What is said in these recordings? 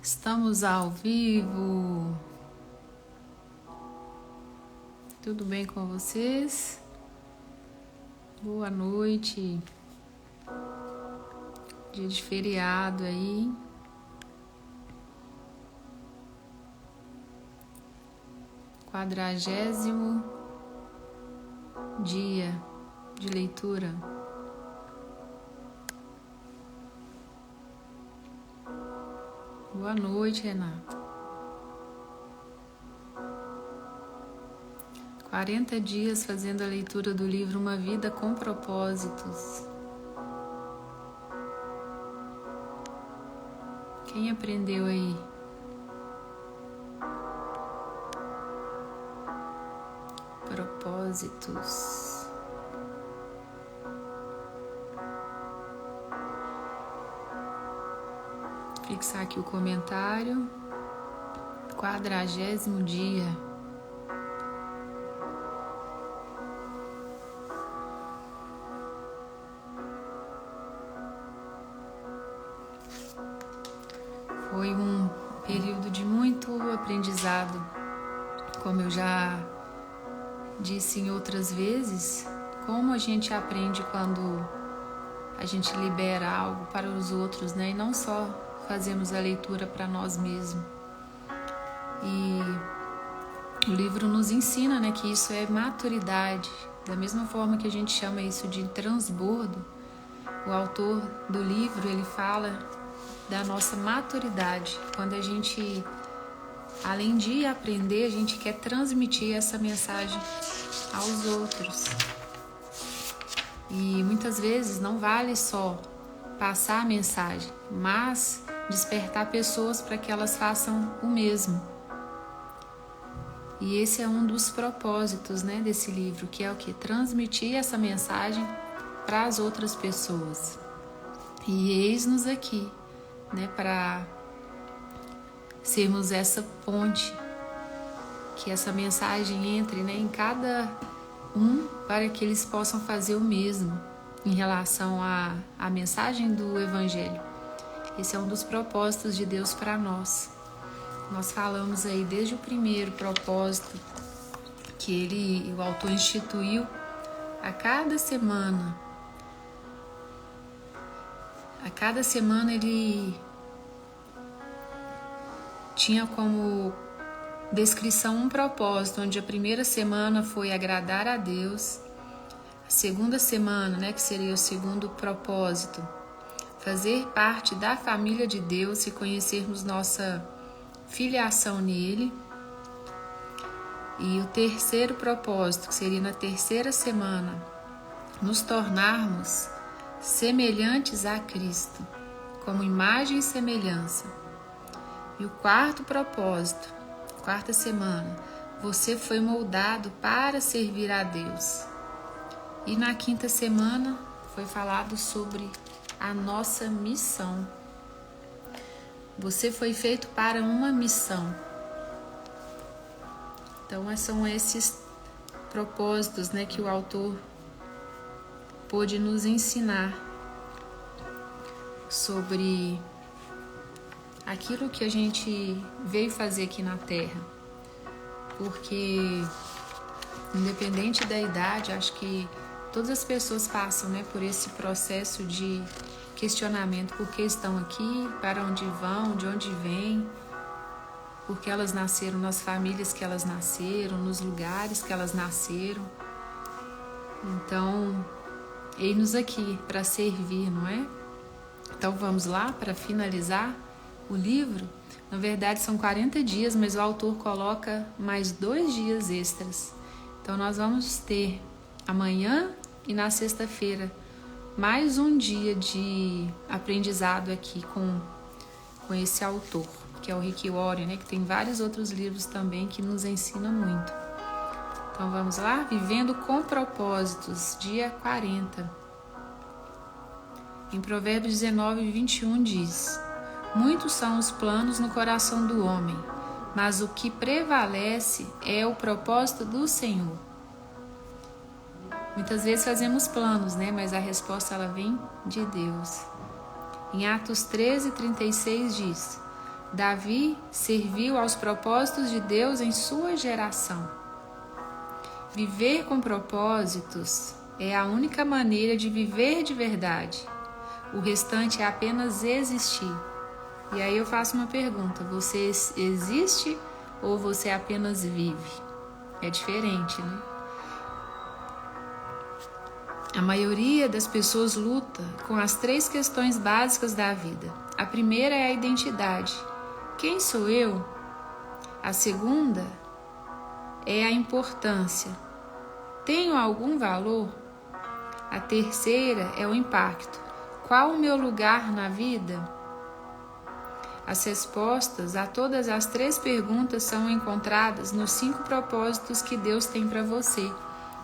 Estamos ao vivo. Tudo bem com vocês? Boa noite. Dia de feriado aí. Quadragésimo dia de leitura. Boa noite, Renato. 40 dias fazendo a leitura do livro Uma Vida com Propósitos. Quem aprendeu aí? Propósitos. Fixar aqui o comentário. 40º dia. Foi um período de muito aprendizado, como eu já disse em outras vezes, como a gente aprende quando a gente libera algo para os outros, né? E não só fazemos a leitura para nós mesmos. E o livro nos ensina, né, que isso é maturidade. Da mesma forma que a gente chama isso de transbordo, o autor do livro, ele fala da nossa maturidade. Quando a gente, além de aprender, a gente quer transmitir essa mensagem aos outros. E muitas vezes não vale só passar a mensagem, mas despertar pessoas para que elas façam o mesmo. E esse é um dos propósitos, né, desse livro, que é o que? Transmitir essa mensagem para as outras pessoas. E eis-nos aqui, né, para sermos essa ponte, que essa mensagem entre, né, em cada um, para que eles possam fazer o mesmo em relação à mensagem do Evangelho. Esse é um dos propósitos de Deus para nós. Nós falamos aí desde o primeiro propósito que o autor instituiu a cada semana. A cada semana ele tinha como descrição um propósito, onde a primeira semana foi agradar a Deus, a segunda semana, né, que seria o segundo propósito, fazer parte da família de Deus e conhecermos nossa filiação nele, e o terceiro propósito, que seria na terceira semana, nos tornarmos semelhantes a Cristo, como imagem e semelhança. E o quarto propósito, quarta semana, você foi moldado para servir a Deus. E na quinta semana foi falado sobre a nossa missão. Você foi feito para uma missão. Então são esses propósitos, né, que o autor pôde nos ensinar sobre aquilo que a gente veio fazer aqui na Terra. Porque, independente da idade, acho que todas as pessoas passam, né, por esse processo de questionamento: por que estão aqui, para onde vão, de onde vêm, porque elas nasceram nas famílias que elas nasceram, nos lugares que elas nasceram. Então, eis-nos aqui para servir, não é? Então vamos lá para finalizar o livro. Na verdade são 40 dias, mas o autor coloca mais 2 dias extras. Então nós vamos ter amanhã e na sexta-feira mais um dia de aprendizado aqui com esse autor, que é o Rick Warren, né, que tem vários outros livros também que nos ensinam muito. Então vamos lá? Vivendo com Propósitos, dia 40. Em Provérbios 19:21 diz: muitos são os planos no coração do homem, mas o que prevalece é o propósito do Senhor. Muitas vezes fazemos planos, né? Mas a resposta ela vem de Deus. Em Atos 13:36 diz: Davi serviu aos propósitos de Deus em sua geração. Viver com propósitos é a única maneira de viver de verdade. O restante é apenas existir. E aí eu faço uma pergunta: você existe ou você apenas vive? É diferente, né? A maioria das pessoas luta com as 3 questões básicas da vida. A primeira é a identidade. Quem sou eu? A segunda é a importância. Tenho algum valor? A terceira é o impacto. Qual o meu lugar na vida? As respostas a todas as 3 perguntas são encontradas nos 5 propósitos que Deus tem para você,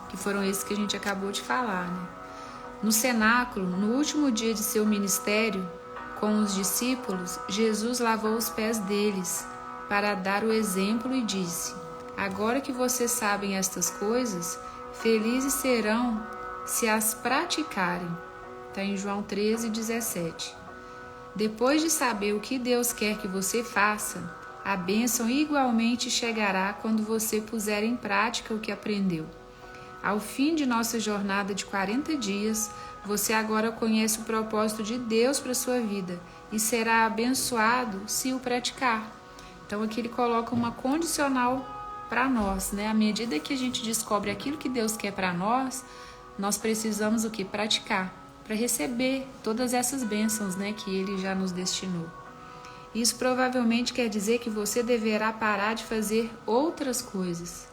que foram esses que a gente acabou de falar, né? No cenáculo, no último dia de seu ministério, com os discípulos, Jesus lavou os pés deles para dar o exemplo e disse: agora que vocês sabem estas coisas, felizes serão se as praticarem. Está em João 13:17. Depois de saber o que Deus quer que você faça, a bênção igualmente chegará quando você puser em prática o que aprendeu. Ao fim de nossa jornada de 40 dias, você agora conhece o propósito de Deus para a sua vida e será abençoado se o praticar. Então aqui ele coloca uma condicional para nós, né? À medida que a gente descobre aquilo que Deus quer para nós, nós precisamos o que? Praticar, para receber todas essas bênçãos, né, que ele já nos destinou. Isso provavelmente quer dizer que você deverá parar de fazer outras coisas.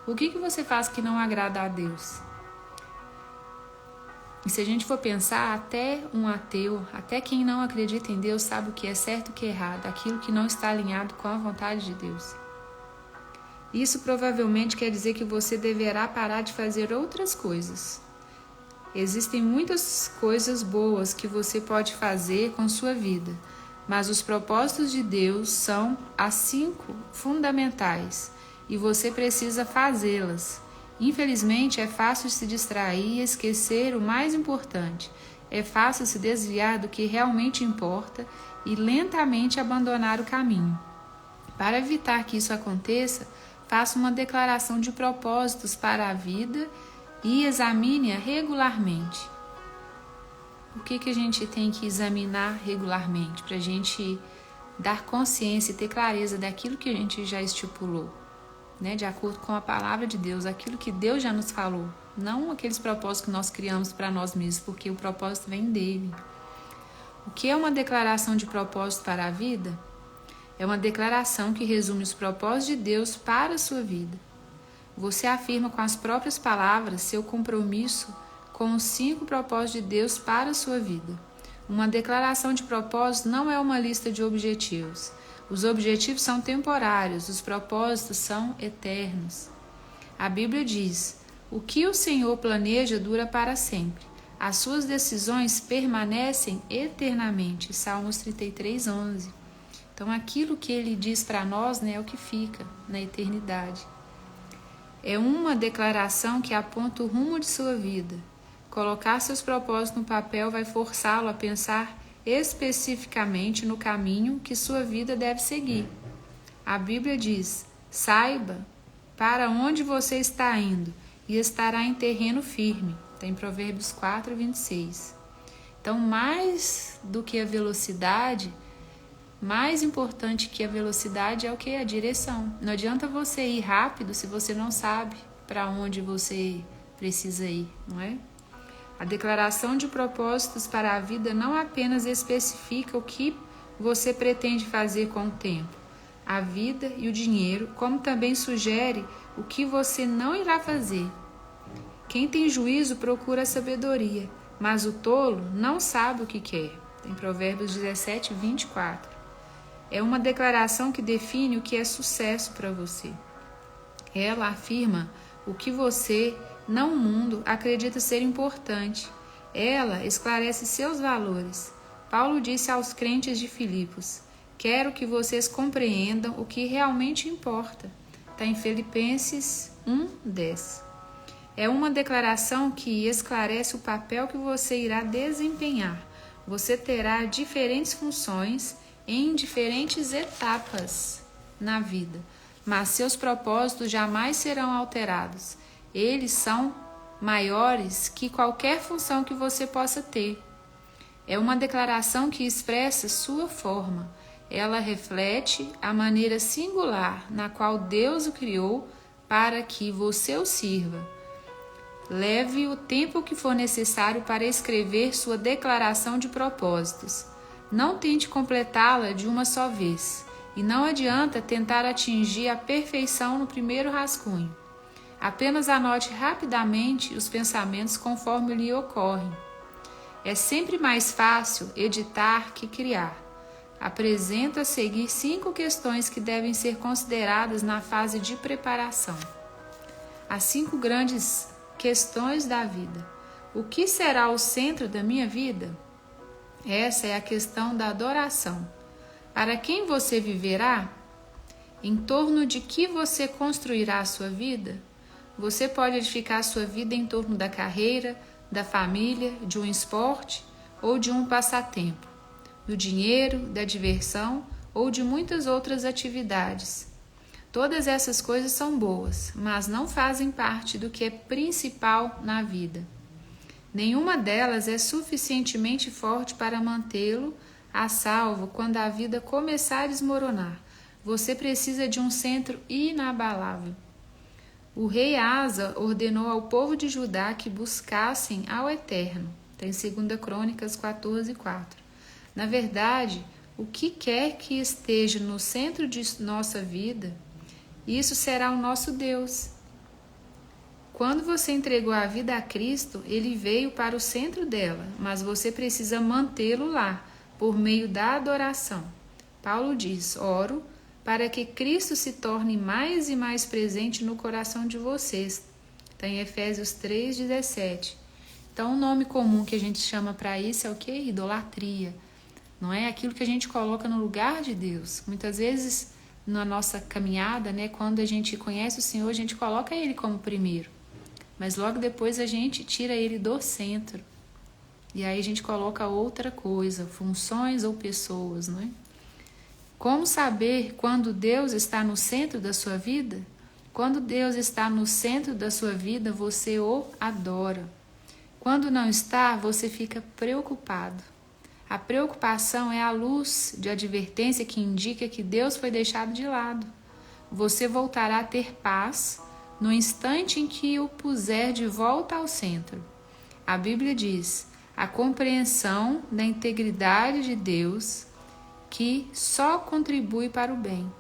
O que você faz que não agrada a Deus? E se a gente for pensar, até um ateu, até quem não acredita em Deus sabe o que é certo e o que é errado, aquilo que não está alinhado com a vontade de Deus. Isso provavelmente quer dizer que você deverá parar de fazer outras coisas. Existem muitas coisas boas que você pode fazer com sua vida, mas os propósitos de Deus são as 5 fundamentais e você precisa fazê-las. Infelizmente, é fácil se distrair e esquecer o mais importante. É fácil se desviar do que realmente importa e lentamente abandonar o caminho. Para evitar que isso aconteça, faça uma declaração de propósitos para a vida e examine-a regularmente. O que a gente tem que examinar regularmente para a gente dar consciência e ter clareza daquilo que a gente já estipulou, né? De acordo com a palavra de Deus, aquilo que Deus já nos falou, não aqueles propósitos que nós criamos para nós mesmos, porque o propósito vem dele. O que é uma declaração de propósito para a vida? É uma declaração que resume os propósitos de Deus para a sua vida. Você afirma com as próprias palavras seu compromisso com os 5 propósitos de Deus para a sua vida. Uma declaração de propósito não é uma lista de objetivos. Os objetivos são temporários, os propósitos são eternos. A Bíblia diz: o que o Senhor planeja dura para sempre. As suas decisões permanecem eternamente. Salmos 33:11. Então aquilo que ele diz para nós, né, é o que fica na eternidade. É uma declaração que aponta o rumo de sua vida. Colocar seus propósitos no papel vai forçá-lo a pensar especificamente no caminho que sua vida deve seguir. A Bíblia diz: saiba para onde você está indo e estará em terreno firme. Está em Provérbios 4:26. Então, mais do que a velocidade, mais importante que a velocidade é o que? A direção. Não adianta você ir rápido se você não sabe para onde você precisa ir, não é? A declaração de propósitos para a vida não apenas especifica o que você pretende fazer com o tempo, a vida e o dinheiro, como também sugere o que você não irá fazer. Quem tem juízo procura a sabedoria, mas o tolo não sabe o que quer. Em Provérbios 17:24. É uma declaração que define o que é sucesso para você. Ela afirma o que você, não o mundo, acredita ser importante. Ela esclarece seus valores. Paulo disse aos crentes de Filipos: quero que vocês compreendam o que realmente importa. Está em Filipenses 1:10. É uma declaração que esclarece o papel que você irá desempenhar. Você terá diferentes funções em diferentes etapas na vida, mas seus propósitos jamais serão alterados. Eles são maiores que qualquer função que você possa ter. É uma declaração que expressa sua forma. Ela reflete a maneira singular na qual Deus o criou para que você o sirva. Leve o tempo que for necessário para escrever sua declaração de propósitos. Não tente completá-la de uma só vez, e não adianta tentar atingir a perfeição no primeiro rascunho. Apenas anote rapidamente os pensamentos conforme lhe ocorrem. É sempre mais fácil editar que criar. Apresento a seguir 5 questões que devem ser consideradas na fase de preparação. As 5 grandes questões da vida. O que será o centro da minha vida? Essa é a questão da adoração. Para quem você viverá? Em torno de que você construirá a sua vida? Você pode edificar a sua vida em torno da carreira, da família, de um esporte ou de um passatempo, do dinheiro, da diversão ou de muitas outras atividades. Todas essas coisas são boas, mas não fazem parte do que é principal na vida. Nenhuma delas é suficientemente forte para mantê-lo a salvo quando a vida começar a desmoronar. Você precisa de um centro inabalável. O rei Asa ordenou ao povo de Judá que buscassem ao Eterno. Está em 2 Crônicas 14:4. Na verdade, o que quer que esteja no centro de nossa vida, isso será o nosso Deus. Quando você entregou a vida a Cristo, Ele veio para o centro dela, mas você precisa mantê-lo lá, por meio da adoração. Paulo diz: oro para que Cristo se torne mais e mais presente no coração de vocês. Está em Efésios 3:17. Então, o nome comum que a gente chama para isso é o quê? Idolatria. Não é aquilo que a gente coloca no lugar de Deus. Muitas vezes, na nossa caminhada, né, quando a gente conhece o Senhor, a gente coloca Ele como primeiro. Mas logo depois a gente tira Ele do centro. E aí a gente coloca outra coisa, funções ou pessoas, não é? Como saber quando Deus está no centro da sua vida? Quando Deus está no centro da sua vida, você o adora. Quando não está, você fica preocupado. A preocupação é a luz de advertência que indica que Deus foi deixado de lado. Você voltará a ter paz no instante em que o puser de volta ao centro. A Bíblia diz: a compreensão da integridade de Deus, que só contribui para o bem,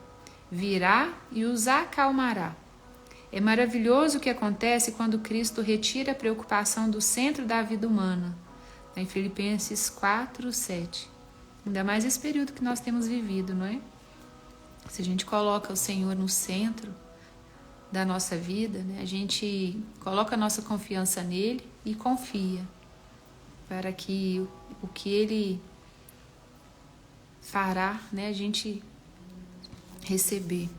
virá e os acalmará. É maravilhoso o que acontece quando Cristo retira a preocupação do centro da vida humana. Em Filipenses 4:7. Ainda mais esse período que nós temos vivido, não é? Se a gente coloca o Senhor no centro da nossa vida, né, a gente coloca a nossa confiança nele e confia para que o que ele fará, né, a gente receber.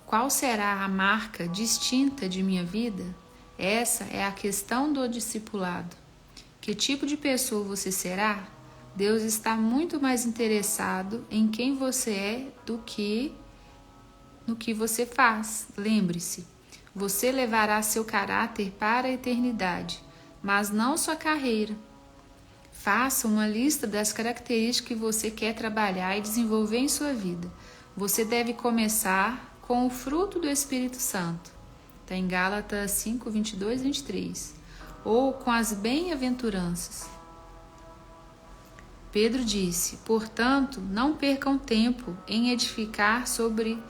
Qual será a marca distinta de minha vida? Essa é a questão do discipulado. Que tipo de pessoa você será? Deus está muito mais interessado em quem você é do que no que você faz. Lembre-se, você levará seu caráter para a eternidade, mas não sua carreira. Faça uma lista das características que você quer trabalhar e desenvolver em sua vida. Você deve começar com o fruto do Espírito Santo. Está em Gálatas 5, 22 e 23. Ou com as bem-aventuranças. Pedro disse: portanto, não percam tempo em edificar sobre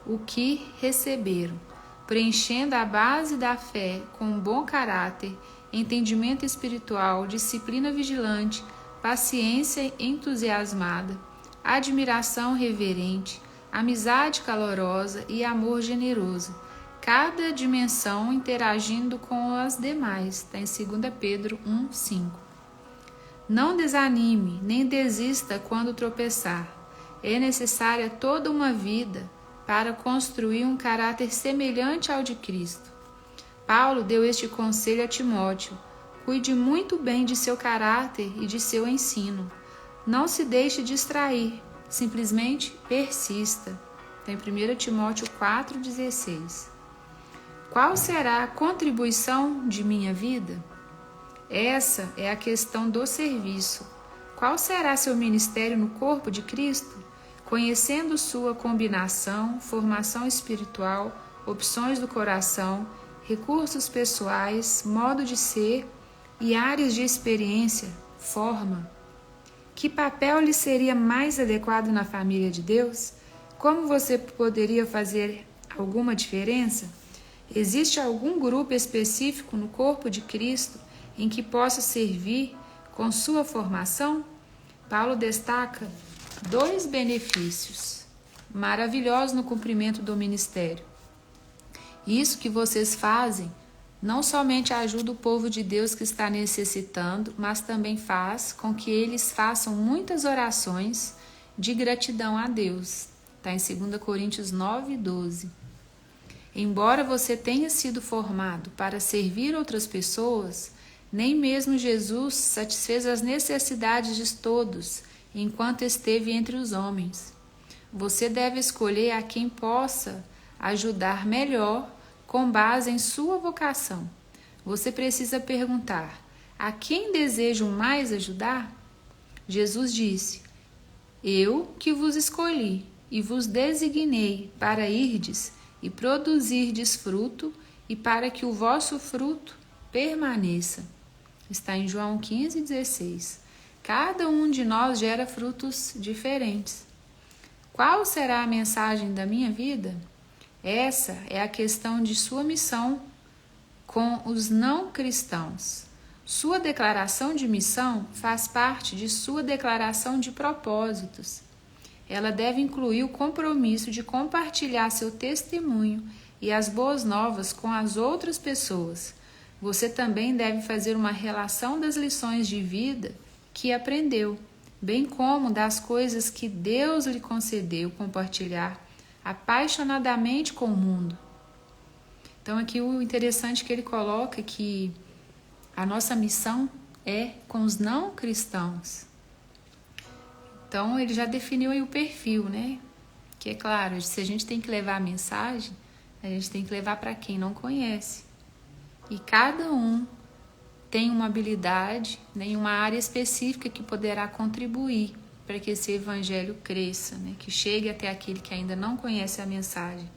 o que receberam, preenchendo a base da fé com bom caráter, entendimento espiritual, disciplina vigilante, paciência entusiasmada, admiração reverente, amizade calorosa e amor generoso, cada dimensão interagindo com as demais. Está em 2 Pedro 1:5. Não desanime, nem desista quando tropeçar. É necessária toda uma vida para construir um caráter semelhante ao de Cristo. Paulo deu este conselho a Timóteo: cuide muito bem de seu caráter e de seu ensino. Não se deixe distrair. simplesmente persista. Está em 1 Timóteo 4,16. Qual será a contribuição de minha vida? Essa é a questão do serviço. Qual será seu ministério no corpo de Cristo? Conhecendo sua combinação, formação espiritual, opções do coração, recursos pessoais, modo de ser e áreas de experiência, forma. Que papel lhe seria mais adequado na família de Deus? Como você poderia fazer alguma diferença? Existe algum grupo específico no corpo de Cristo em que possa servir com sua formação? Paulo destaca 2 benefícios maravilhosos no cumprimento do ministério. Isso que vocês fazem não somente ajuda o povo de Deus que está necessitando, mas também faz com que eles façam muitas orações de gratidão a Deus. Está em 2 Coríntios 9:12. Embora você tenha sido formado para servir outras pessoas, nem mesmo Jesus satisfez as necessidades de todos enquanto esteve entre os homens. Você deve escolher a quem possa ajudar melhor com base em sua vocação. Você precisa perguntar: a quem desejo mais ajudar? Jesus disse: eu que vos escolhi e vos designei para irdes e produzirdes fruto, e para que o vosso fruto permaneça. Está em João 15:16. Cada um de nós gera frutos diferentes. Qual será a mensagem da minha vida? Essa é a questão de sua missão com os não cristãos. Sua declaração de missão faz parte de sua declaração de propósitos. Ela deve incluir o compromisso de compartilhar seu testemunho e as boas novas com as outras pessoas. Você também deve fazer uma relação das lições de vida que aprendeu, bem como das coisas que Deus lhe concedeu compartilhar apaixonadamente com o mundo. Então aqui o interessante que ele coloca é que a nossa missão é com os não cristãos. Então ele já definiu aí o perfil, né? Que é claro, se a gente tem que levar a mensagem, a gente tem que levar para quem não conhece. E cada um tem uma habilidade, né, uma área específica que poderá contribuir para que esse evangelho cresça, né, que chegue até aquele que ainda não conhece a mensagem.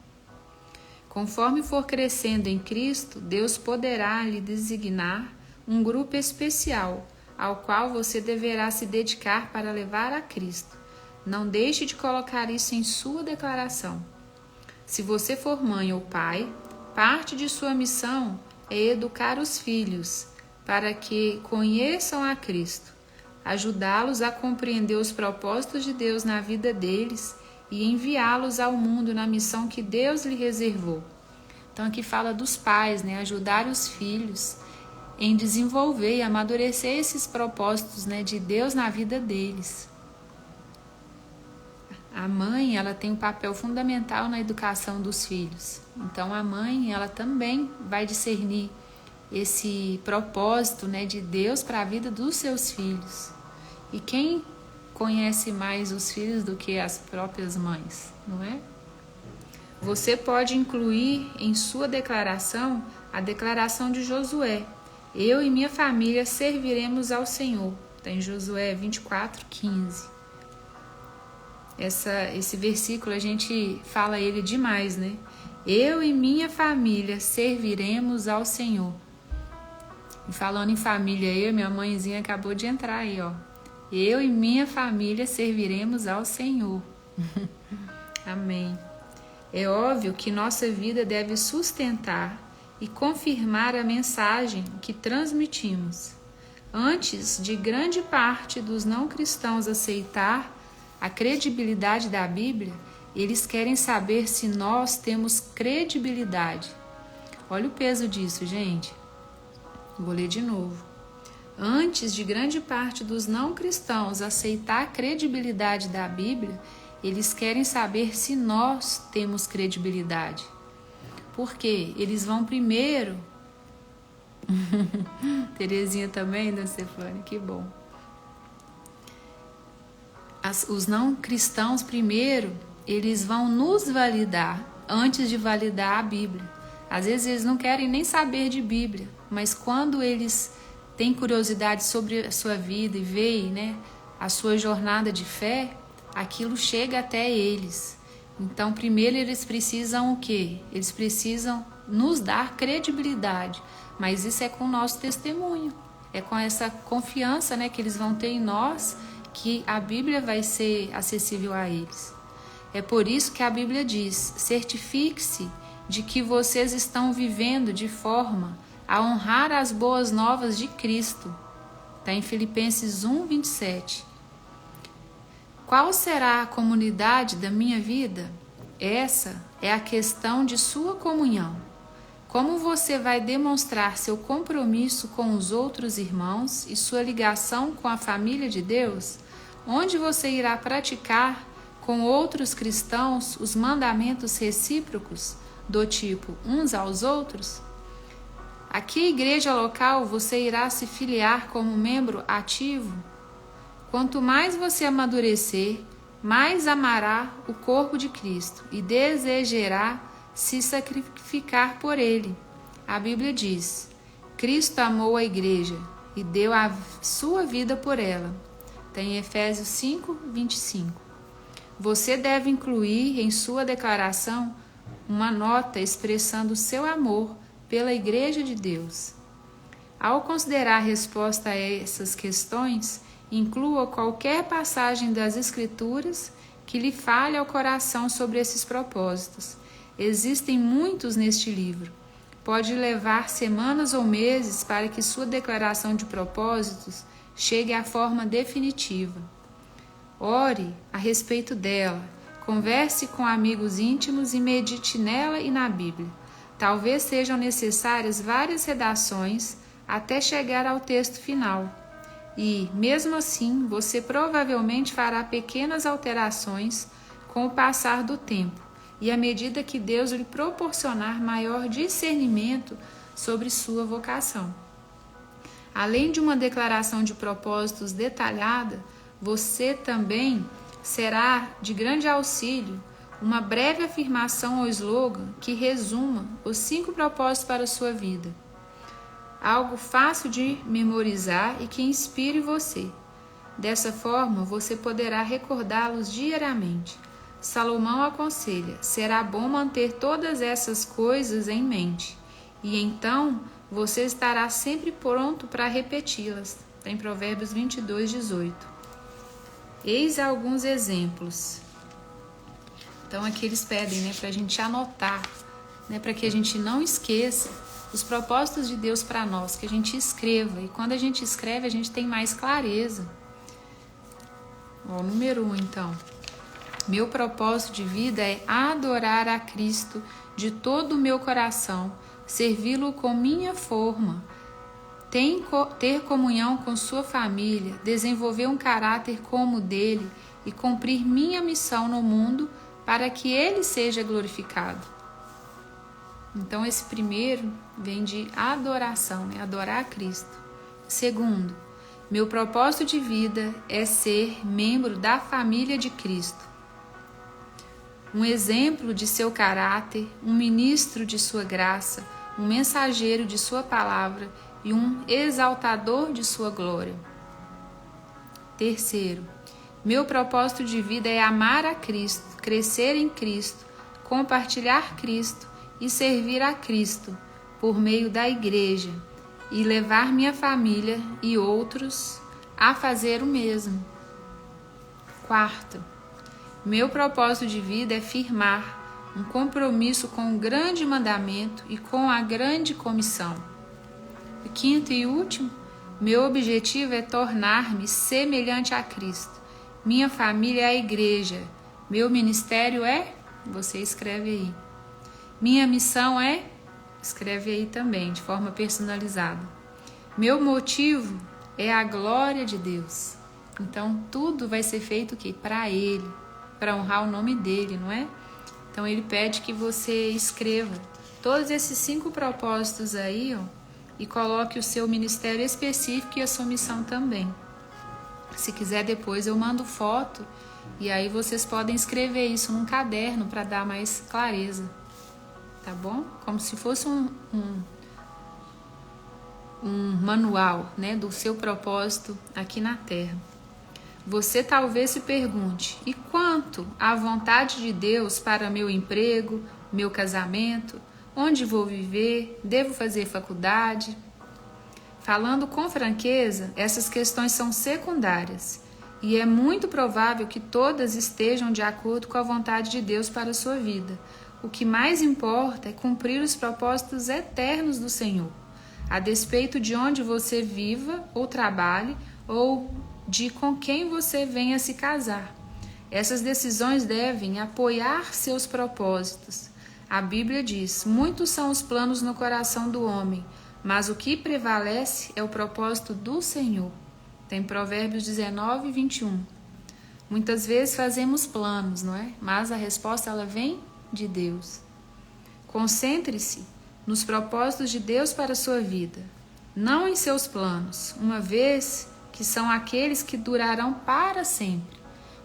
Conforme for crescendo em Cristo, Deus poderá lhe designar um grupo especial ao qual você deverá se dedicar para levar a Cristo. Não deixe de colocar isso em sua declaração. Se você for mãe ou pai, parte de sua missão é educar os filhos para que conheçam a Cristo, ajudá-los a compreender os propósitos de Deus na vida deles e enviá-los ao mundo na missão que Deus lhe reservou. Então aqui fala dos pais, né? Ajudar os filhos em desenvolver e amadurecer esses propósitos, né, de Deus na vida deles. A mãe, ela tem um papel fundamental na educação dos filhos. Então a mãe, ela também vai discernir esse propósito, né, de Deus para a vida dos seus filhos. E quem conhece mais os filhos do que as próprias mães, não é? Você pode incluir em sua declaração a declaração de Josué: eu e minha família serviremos ao Senhor. Está em Josué 24:15. Esse versículo a gente fala ele demais, né? Eu e minha família serviremos ao Senhor. E falando em família, minha mãezinha acabou de entrar aí, ó. Eu e minha família serviremos ao Senhor. Amém. É óbvio que nossa vida deve sustentar e confirmar a mensagem que transmitimos. Antes de grande parte dos não cristãos aceitar a credibilidade da Bíblia, eles querem saber se nós temos credibilidade. Olha o peso disso, gente. Vou ler de novo. Antes de grande parte dos não cristãos aceitar a credibilidade da Bíblia, eles querem saber se nós temos credibilidade. Porque eles vão primeiro. Terezinha também, da Stefânia, que bom. os não cristãos, primeiro, eles vão nos validar antes de validar a Bíblia. Às vezes eles não querem nem saber de Bíblia, mas quando eles têm curiosidade sobre a sua vida e veem, né, a sua jornada de fé, aquilo chega até eles. Então, primeiro eles precisam o quê? Eles precisam nos dar credibilidade, mas isso é com o nosso testemunho, é com essa confiança, né, que eles vão ter em nós, que a Bíblia vai ser acessível a eles. É por isso que a Bíblia diz: certifique-se de que vocês estão vivendo de forma a honrar as boas novas de Cristo. Está em Filipenses 1:27. Qual será a comunidade da minha vida? Essa é a questão de sua comunhão. Como você vai demonstrar seu compromisso com os outros irmãos e sua ligação com a família de Deus? Onde você irá praticar com outros cristãos os mandamentos recíprocos, do tipo uns aos outros? A que igreja local você irá se filiar como membro ativo? Quanto mais você amadurecer, mais amará o corpo de Cristo e desejará se sacrificar por ele. A Bíblia diz: Cristo amou a igreja e deu a sua vida por ela. Tem Efésios 5:25. Você deve incluir em sua declaração uma nota expressando seu amor pela Igreja de Deus. Ao considerar a resposta a essas questões, inclua qualquer passagem das Escrituras que lhe fale ao coração sobre esses propósitos. Existem muitos neste livro. Pode levar semanas ou meses para que sua declaração de propósitos chegue à forma definitiva. Ore a respeito dela, converse com amigos íntimos e medite nela e na Bíblia. Talvez sejam necessárias várias redações até chegar ao texto final. E, mesmo assim, você provavelmente fará pequenas alterações com o passar do tempo e à medida que Deus lhe proporcionar maior discernimento sobre sua vocação. Além de uma declaração de propósitos detalhada, você também será de grande auxílio uma breve afirmação ou slogan que resuma os 5 propósitos para a sua vida. Algo fácil de memorizar e que inspire você. Dessa forma, você poderá recordá-los diariamente. Salomão aconselha: será bom manter todas essas coisas em mente, e então você estará sempre pronto para repeti-las. Em Provérbios 22:18. Eis alguns exemplos. Então aqui eles pedem, para a gente anotar, para que a gente não esqueça os propósitos de Deus para nós, que a gente escreva. E quando a gente escreve, a gente tem mais clareza. Número 1, então. Meu propósito de vida é adorar a Cristo de todo o meu coração, servi-lo com minha forma, ter comunhão com sua família, desenvolver um caráter como o dele e cumprir minha missão no mundo para que ele seja glorificado. Então esse primeiro vem de adoração, adorar a Cristo. Segundo, meu propósito de vida é ser membro da família de Cristo. Um exemplo de seu caráter, um ministro de sua graça, um mensageiro de sua palavra e um exaltador de sua glória. Terceiro, meu propósito de vida é amar a Cristo, crescer em Cristo, compartilhar Cristo e servir a Cristo por meio da igreja e levar minha família e outros a fazer o mesmo. Quarto, meu propósito de vida é firmar um compromisso com o grande mandamento e com a grande comissão. E quinto e último, meu objetivo é tornar-me semelhante a Cristo. Minha família é a igreja. Meu ministério é? Você escreve aí. Minha missão é? Escreve aí também, de forma personalizada. Meu motivo é a glória de Deus. Então, tudo vai ser feito o quê? Para Ele, para honrar o nome dEle, não é? Então, Ele pede que você escreva todos esses 5 propósitos aí, e coloque o seu ministério específico e a sua missão também. Se quiser depois eu mando foto e aí vocês podem escrever isso num caderno para dar mais clareza, tá bom? Como se fosse um manual, né, do seu propósito aqui na Terra. Você talvez se pergunte: e quanto à vontade de Deus para meu emprego, meu casamento, onde vou viver, devo fazer faculdade? Falando com franqueza, essas questões são secundárias e é muito provável que todas estejam de acordo com a vontade de Deus para a sua vida. O que mais importa é cumprir os propósitos eternos do Senhor, a despeito de onde você viva ou trabalhe ou de com quem você venha se casar. Essas decisões devem apoiar seus propósitos. A Bíblia diz: muitos são os planos no coração do homem, mas o que prevalece é o propósito do Senhor. Tem Provérbios 19, 21. Muitas vezes fazemos planos, não é? Mas a resposta ela vem de Deus. Concentre-se nos propósitos de Deus para a sua vida, não em seus planos, uma vez que são aqueles que durarão para sempre.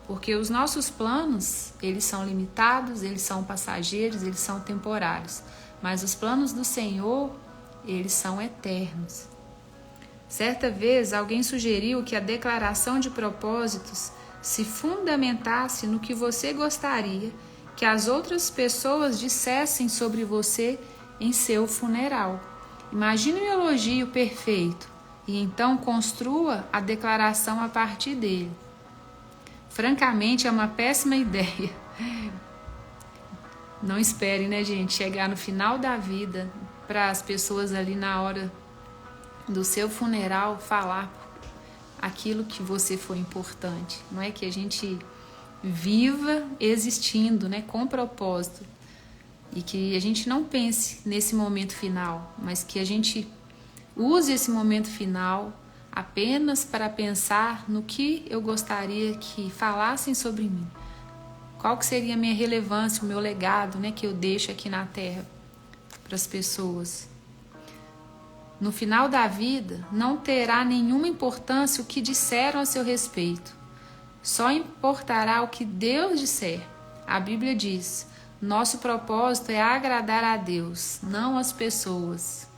Porque os nossos planos, eles são limitados, eles são passageiros, eles são temporários. Mas os planos do Senhor, eles são eternos. Certa vez, alguém sugeriu que a declaração de propósitos se fundamentasse no que você gostaria que as outras pessoas dissessem sobre você em seu funeral. Imagine um elogio perfeito e então construa a declaração a partir dele. Francamente, é uma péssima ideia. Não espere, né, gente, chegar no final da vida para as pessoas ali na hora do seu funeral falar aquilo que você foi importante. Não é que a gente viva existindo, né, com propósito e que a gente não pense nesse momento final, mas que a gente use esse momento final apenas para pensar no que eu gostaria que falassem sobre mim. Qual que seria a minha relevância, o meu legado, né, que eu deixo aqui na Terra para as pessoas. No final da vida, não terá nenhuma importância o que disseram a seu respeito. Só importará o que Deus disser. A Bíblia diz: nosso propósito é agradar a Deus, não as pessoas.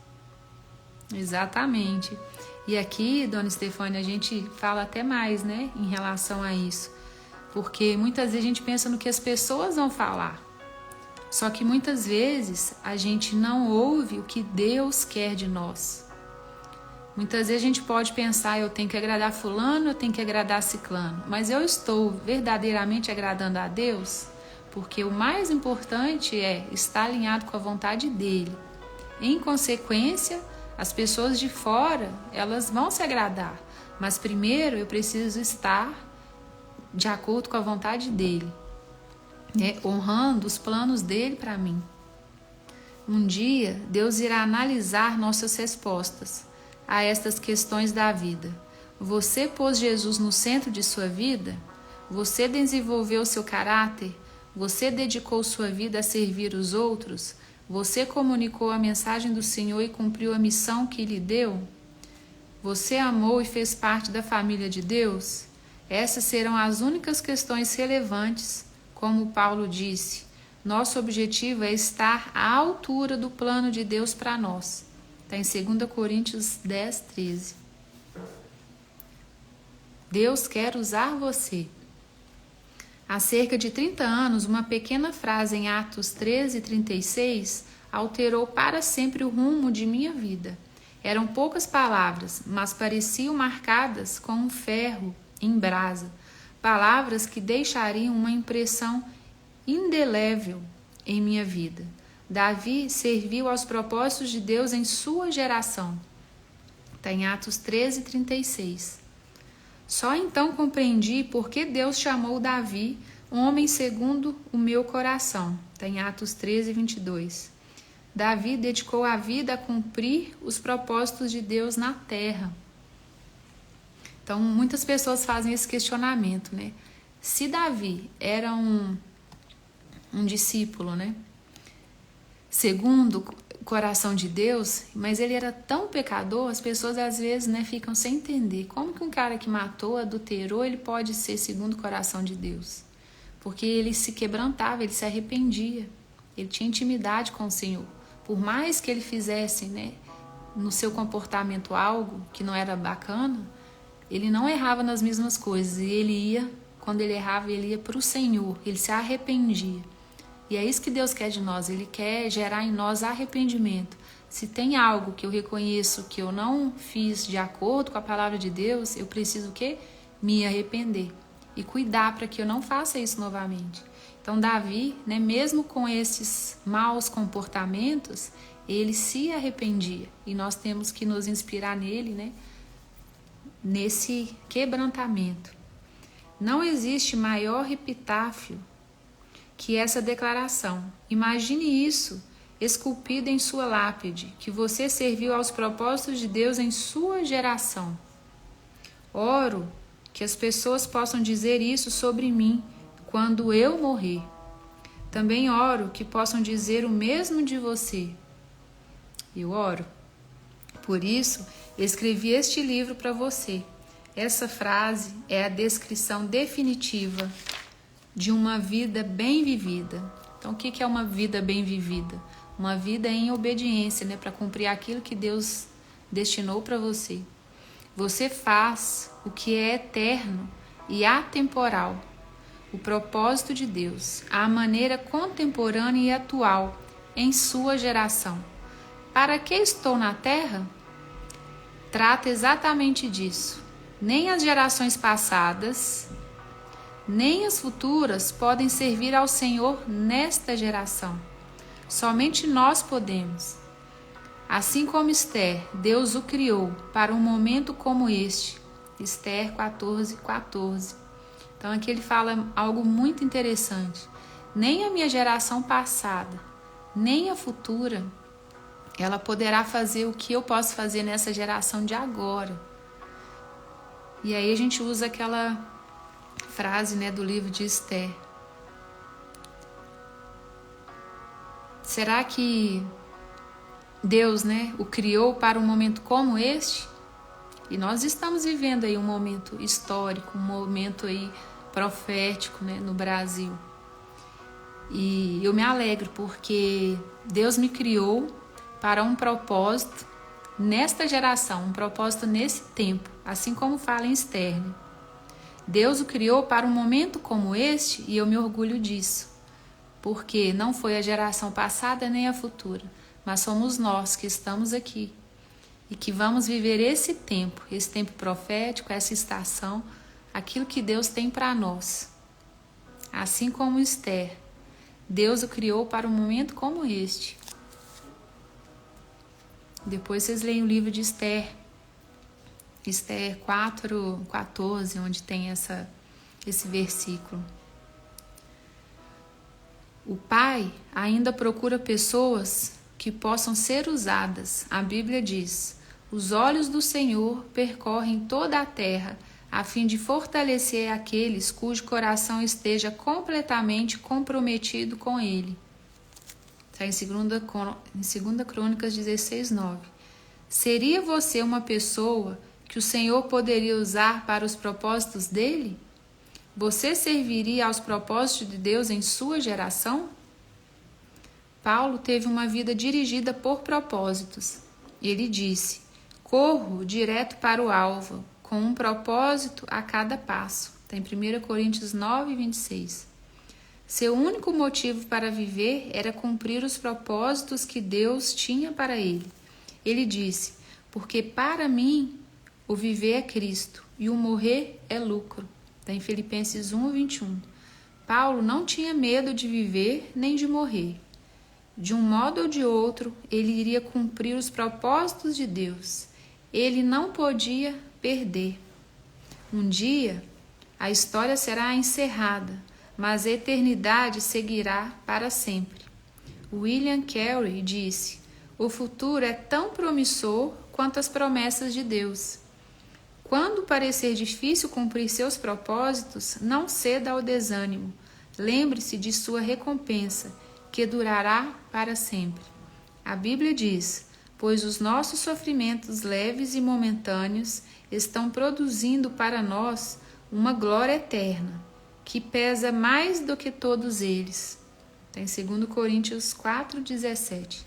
Exatamente. E aqui, Dona Stefânia, a gente fala até mais, né, em relação a isso. Porque muitas vezes a gente pensa no que as pessoas vão falar. Só que muitas vezes a gente não ouve o que Deus quer de nós. Muitas vezes a gente pode pensar: eu tenho que agradar fulano, eu tenho que agradar ciclano. Mas eu estou verdadeiramente agradando a Deus? Porque o mais importante é estar alinhado com a vontade dele. Em consequência, as pessoas de fora, elas vão se agradar. Mas primeiro eu preciso estar de acordo com a vontade dele, né? Honrando os planos dele para mim. Um dia, Deus irá analisar nossas respostas a estas questões da vida. Você pôs Jesus no centro de sua vida? Você desenvolveu seu caráter? Você dedicou sua vida a servir os outros? Você comunicou a mensagem do Senhor e cumpriu a missão que lhe deu? Você amou e fez parte da família de Deus? Essas serão as únicas questões relevantes, como Paulo disse. Nosso objetivo é estar à altura do plano de Deus para nós. Está em 2 Coríntios 10, 13. Deus quer usar você. Há cerca de 30 anos, uma pequena frase em Atos 13, 36 alterou para sempre o rumo de minha vida. Eram poucas palavras, mas pareciam marcadas com um ferro em brasa. Palavras que deixariam uma impressão indelével em minha vida. Davi serviu aos propósitos de Deus em sua geração. Está em Atos 13, 36. Só então compreendi por que Deus chamou Davi homem segundo o meu coração. Está em Atos 13, 22. Davi dedicou a vida a cumprir os propósitos de Deus na terra. Então, muitas pessoas fazem esse questionamento, né? Se Davi era um discípulo, né, segundo coração de Deus, mas ele era tão pecador, as pessoas às vezes, né, ficam sem entender como que um cara que matou, adulterou, ele pode ser segundo o coração de Deus. Porque ele se quebrantava, ele se arrependia, ele tinha intimidade com o Senhor. Por mais que ele fizesse, né, no seu comportamento algo que não era bacana, ele não errava nas mesmas coisas. E ele ia, quando ele errava, ele ia para o Senhor, ele se arrependia. E é isso que Deus quer de nós, Ele quer gerar em nós arrependimento. Se tem algo que eu reconheço que eu não fiz de acordo com a palavra de Deus, eu preciso o quê? Me arrepender e cuidar para que eu não faça isso novamente. Então Davi, né, mesmo com esses maus comportamentos, ele se arrependia. E nós temos que nos inspirar nele, né, nesse quebrantamento. Não existe maior epitáfio que essa declaração. Imagine isso esculpido em sua lápide, que você serviu aos propósitos de Deus em sua geração. Oro que as pessoas possam dizer isso sobre mim quando eu morrer. Também oro que possam dizer o mesmo de você. Eu oro. Por isso, escrevi este livro para você. Essa frase é a descrição definitiva de uma vida bem vivida. Então, o que é uma vida bem vivida? Uma vida em obediência, né, para cumprir aquilo que Deus destinou para você. Você faz o que é eterno e atemporal, o propósito de Deus, a maneira contemporânea e atual em sua geração. Para que estou na terra? Trata exatamente disso. Nem as gerações passadas, nem as futuras podem servir ao Senhor nesta geração. Somente nós podemos. Assim como Esther, Deus o criou para um momento como este. Esther 14:14. Então aqui ele fala algo muito interessante. Nem a minha geração passada, nem a futura, ela poderá fazer o que eu posso fazer nessa geração de agora. E aí a gente usa aquela frase, né, do livro de Esther. Será que Deus, né, o criou para um momento como este? E nós estamos vivendo aí um momento histórico, um momento aí profético, né, no Brasil. E eu me alegro porque Deus me criou para um propósito nesta geração, um propósito nesse tempo, assim como fala em Esther. Deus o criou para um momento como este e eu me orgulho disso, porque não foi a geração passada nem a futura, mas somos nós que estamos aqui e que vamos viver esse tempo profético, essa estação, aquilo que Deus tem para nós. Assim como Esther, Deus o criou para um momento como este. Depois vocês leem o livro de Esther, Esther 4:14, onde tem esse versículo. O Pai ainda procura pessoas que possam ser usadas. A Bíblia diz: os olhos do Senhor percorrem toda a terra, a fim de fortalecer aqueles cujo coração esteja completamente comprometido com Ele. Está em 2 Crônicas 16:9. Seria você uma pessoa que o Senhor poderia usar para os propósitos dele? Você serviria aos propósitos de Deus em sua geração? Paulo teve uma vida dirigida por propósitos. Ele disse: corro direto para o alvo, com um propósito a cada passo. Está em 1 Coríntios 9:26. Seu único motivo para viver era cumprir os propósitos que Deus tinha para ele. Ele disse: porque para mim o viver é Cristo e o morrer é lucro. Está em Filipenses 1:21. Paulo não tinha medo de viver nem de morrer. De um modo ou de outro, ele iria cumprir os propósitos de Deus. Ele não podia perder. Um dia, a história será encerrada, mas a eternidade seguirá para sempre. William Carey disse: o futuro é tão promissor quanto as promessas de Deus. Quando parecer difícil cumprir seus propósitos, não ceda ao desânimo. Lembre-se de sua recompensa, que durará para sempre. A Bíblia diz: pois os nossos sofrimentos leves e momentâneos estão produzindo para nós uma glória eterna, que pesa mais do que todos eles. Está em 2 Coríntios 4,17.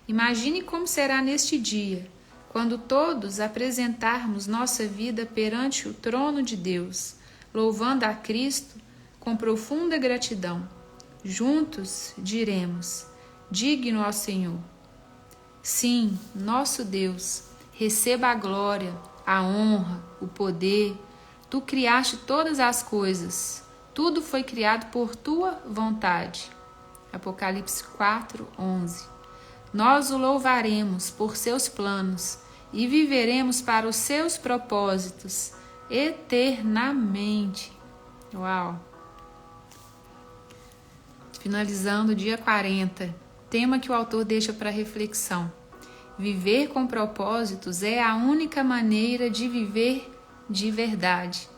Imagine como será neste dia, quando todos apresentarmos nossa vida perante o trono de Deus, louvando a Cristo com profunda gratidão. Juntos diremos: digno ao Senhor. Sim, nosso Deus, receba a glória, a honra, o poder. Tu criaste todas as coisas. Tudo foi criado por tua vontade. Apocalipse 4:11. Nós o louvaremos por seus planos e viveremos para os seus propósitos eternamente. Uau! Finalizando o dia 40, tema que o autor deixa para reflexão. Viver com propósitos é a única maneira de viver de verdade.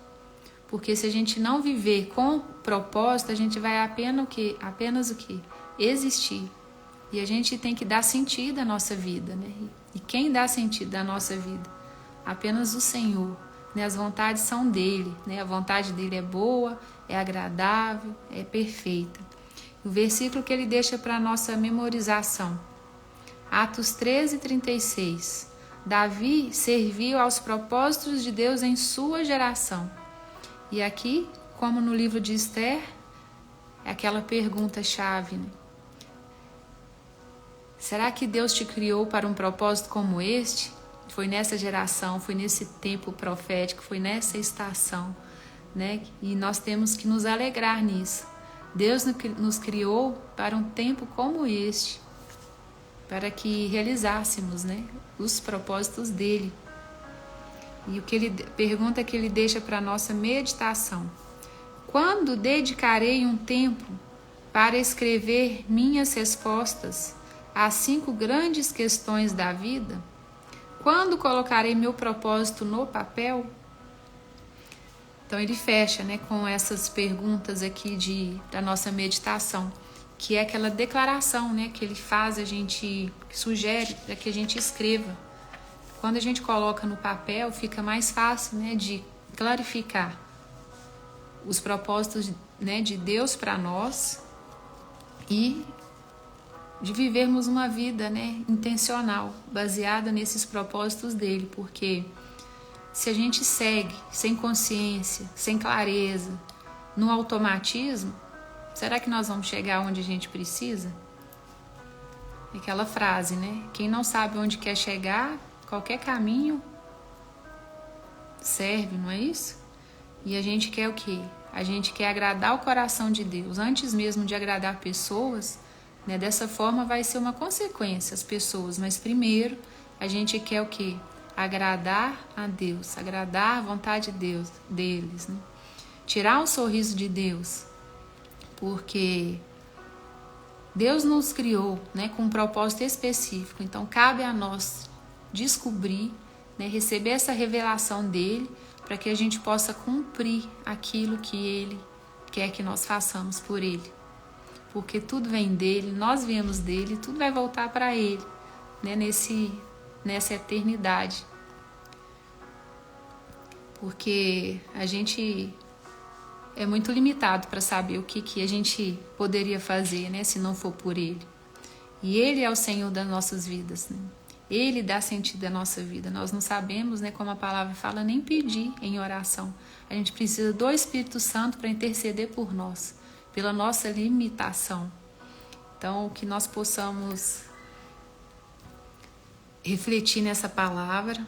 Porque se a gente não viver com propósito, a gente vai apenas o quê? Existir. E a gente tem que dar sentido à nossa vida, né? E quem dá sentido à nossa vida? Apenas o Senhor, né? As vontades são dele, né? A vontade dele é boa, é agradável, é perfeita. O versículo que ele deixa para a nossa memorização. Atos 13:36. Davi serviu aos propósitos de Deus em sua geração. E aqui, como no livro de Esther, é aquela pergunta-chave, né? Será que Deus te criou para um propósito como este? Foi nessa geração, foi nesse tempo profético, foi nessa estação, né? E nós temos que nos alegrar nisso. Deus nos criou para um tempo como este, para que realizássemos, né, os propósitos dele. E pergunta que ele deixa para a nossa meditação. Quando dedicarei um tempo para escrever minhas respostas às 5 grandes questões da vida? Quando colocarei meu propósito no papel? Então ele fecha, né, com essas perguntas aqui da nossa meditação, que é aquela declaração, né, que ele faz, que sugere para que a gente escreva. Quando a gente coloca no papel, fica mais fácil, né, de clarificar os propósitos, né, de Deus para nós e de vivermos uma vida, né, intencional, baseada nesses propósitos dele, porque se a gente segue sem consciência, sem clareza, no automatismo, será que nós vamos chegar onde a gente precisa? Aquela frase, né? Quem não sabe onde quer chegar, qualquer caminho serve, não é isso? E a gente quer o quê? A gente quer agradar o coração de Deus, antes mesmo de agradar pessoas, né? Dessa forma vai ser uma consequência as pessoas, mas primeiro a gente quer o quê? Agradar a Deus, agradar a vontade de Deus, deles, né? Tirar um sorriso de Deus, porque Deus nos criou, né, com um propósito específico, então cabe a nós descobrir, né, receber essa revelação dele, para que a gente possa cumprir aquilo que ele quer que nós façamos por ele, porque tudo vem dele, nós viemos dele, tudo vai voltar para ele, né, nessa eternidade, porque a gente é muito limitado para saber o que a gente poderia fazer, né, se não for por ele. E ele é o Senhor das nossas vidas, né? Ele dá sentido à nossa vida. Nós não sabemos, né, como a palavra fala, nem pedir em oração. A gente precisa do Espírito Santo para interceder por nós, pela nossa limitação. Então, que nós possamos refletir nessa palavra.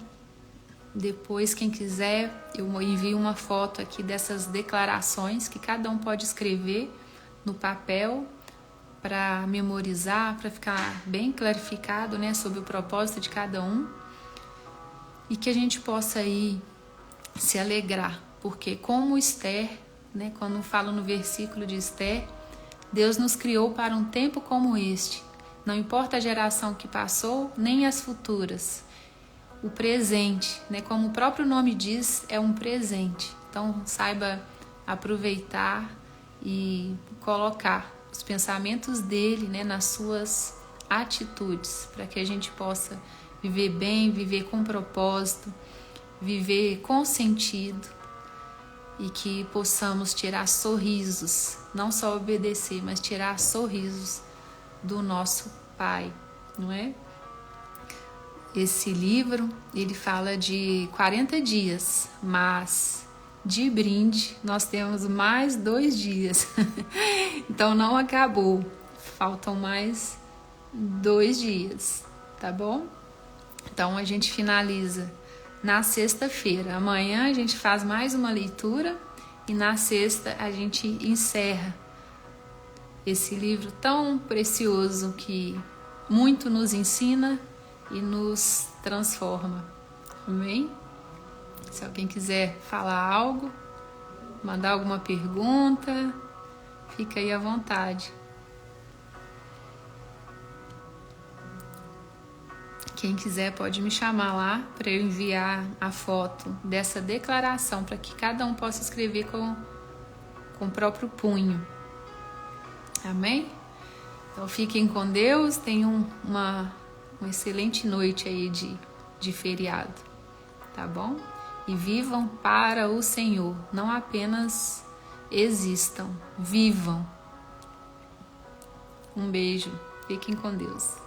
Depois, quem quiser, eu envio uma foto aqui dessas declarações que cada um pode escrever no papel para memorizar, para ficar bem clarificado, né, sobre o propósito de cada um, e que a gente possa aí se alegrar, porque como Esther, né, quando fala no versículo de Esther, Deus nos criou para um tempo como este, não importa a geração que passou, nem as futuras. O presente, né, como o próprio nome diz, é um presente. Então, saiba aproveitar e colocar os pensamentos dele, né, nas suas atitudes para que a gente possa viver bem, viver com propósito, viver com sentido e que possamos tirar sorrisos, não só obedecer, mas tirar sorrisos do nosso Pai, não é? Esse livro, ele fala de 40 dias, mas de brinde nós temos mais 2 dias. Então não acabou, faltam mais 2 dias, tá bom? Então a gente finaliza na sexta-feira. Amanhã a gente faz mais uma leitura e na sexta a gente encerra esse livro tão precioso que muito nos ensina e nos transforma. Amém? Se alguém quiser falar algo, mandar alguma pergunta, fica aí à vontade. Quem quiser pode me chamar lá para eu enviar a foto dessa declaração para que cada um possa escrever com o próprio punho. Amém? Então fiquem com Deus, tenham uma excelente noite aí de feriado, tá bom? E vivam para o Senhor, não apenas existam, vivam. Um beijo, fiquem com Deus.